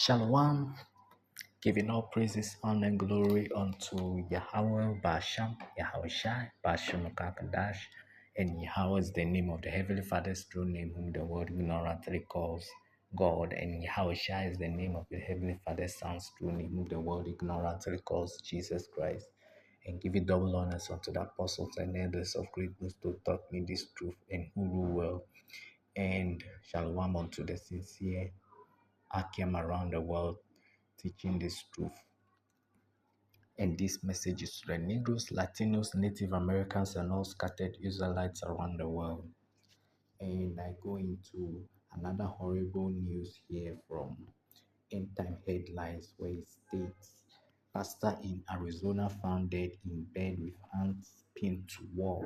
Shalom, giving all praises, honor, and glory unto Yahweh, Basham, Yahushai, Basham Kakadash, and Yahweh is the name of the Heavenly Father's true name, whom the world ignorantly calls God, and Yahushai is the name of the Heavenly Father's Son's true name, whom the world ignorantly calls Jesus Christ. And give it double honors unto the apostles and elders of great books to taught me this truth and who rule well. And shalom unto the sincere Akim around the world teaching this truth. And this message is to the Negroes, Latinos, Native Americans, and all scattered Israelites around the world. And I go into another horrible news here from End Time Headlines, where it states pastor in Arizona found dead in bed with hands pinned to wall.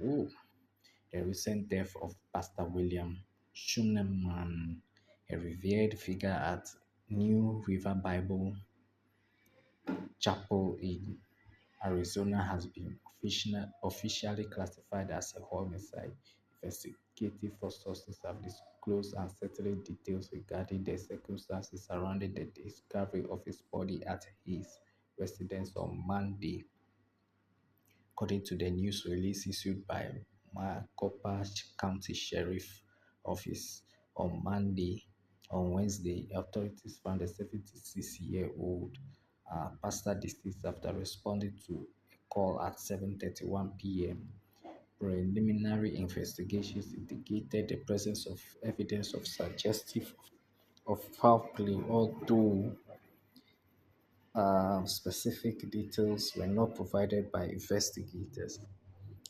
Oh, the recent death of Pastor William Schuneman, a revered figure at New River Bible Chapel in Arizona, has been officially classified as a homicide. Investigative sources have disclosed unsettling details regarding the circumstances surrounding the discovery of his body at his residence on Monday, according to the news release issued by Maricopa County Sheriff Office on Monday. On Wednesday, authorities found a 76-year-old pastor deceased after responding to a call at 7:31 p.m. Preliminary investigations indicated the presence of evidence of suggestive of foul play, although specific details were not provided by investigators.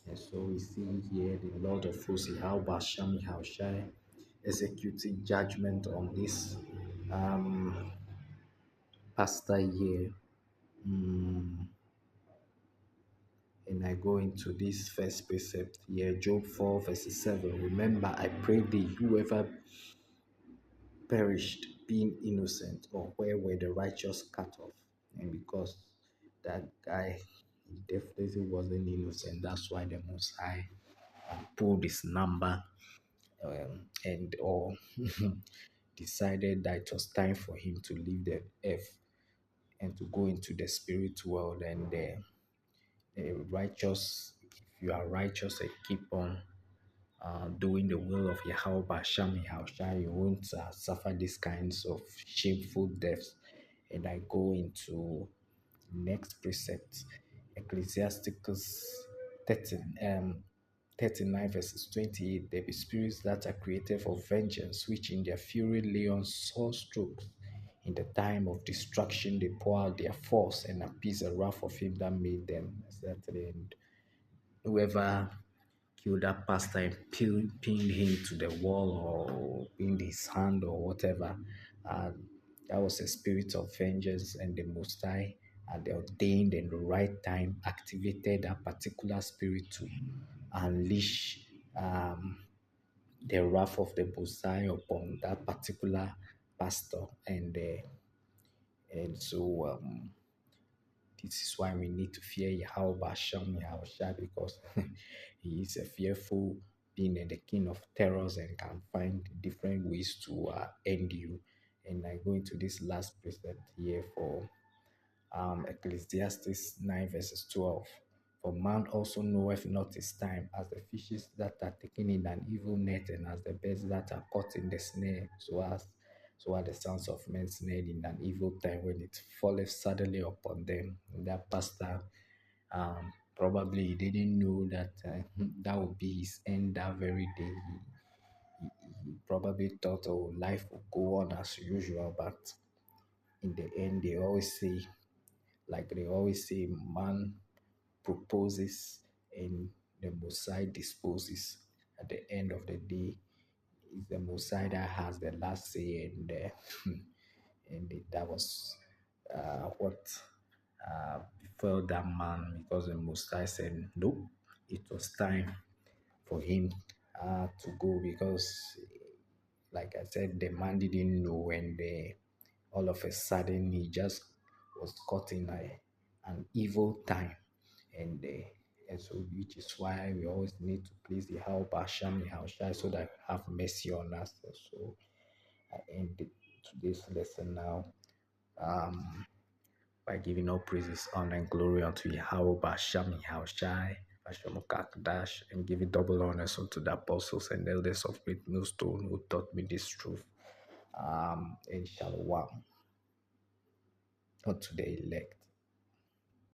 And so we see here the Lord of hosts, Yahweh Shem Yahushai, executing judgment on this pastor here. And I go into this first precept here, Job 4, verse 7. Remember, I pray thee, whoever perished being innocent, or where were the righteous cut off? And because that guy, he definitely wasn't innocent, that's why the Most High pulled his number and or decided that it was time for him to leave the earth and to go into the spirit world. And the righteous, if you are righteous and keep on doing the will of Yahweh Basham Yahushua, you won't suffer these kinds of shameful deaths. And I go into next precept, Ecclesiasticus 39 verses 28. There be spirits that are created for vengeance, which in their fury lay on sore strokes. In the time of destruction, they pour out their force and appease the wrath of him that made them. Exactly. And whoever killed that pastor and pinned him to the wall or pinned his hand or whatever, uh, that was a spirit of vengeance, and the Most High, at the ordained and the right time, activated that particular spirit to unleash the wrath of the Most High upon that particular pastor. And so this is why we need to fear Yahweh Basham Yahushua, because he is a fearful being and the king of terrors and can find different ways to end you. And I go into this last precept here for Ecclesiastes 9 verses 12. For man also knoweth not his time, as the fishes that are taken in an evil net, and as the birds that are caught in the snare, so are the sons of men snared in an evil time, when it falleth suddenly upon them. And that pastor probably he didn't know that that would be his end that very day. He probably thought, oh, life will go on as usual, but in the end, they always say, man proposes and the Messiah disposes. At the end of the day, it's the Messiah that has the last say, and that was what befell that man, because the Messiah said, nope, it was time for him to go, because, like I said, the man didn't know, when all of a sudden he just was caught in an evil time. And so, which is why we always need to please the Yahweh Basham Yahushua, so that have mercy on us. So I end today's lesson now, um, by giving all praises, honor, and glory unto Yahweh, Basham, Yahushai, Bashem Kakdash, and giving double honors unto the apostles and elders of Great Millstone who taught me this truth. In Shalom unto the elect.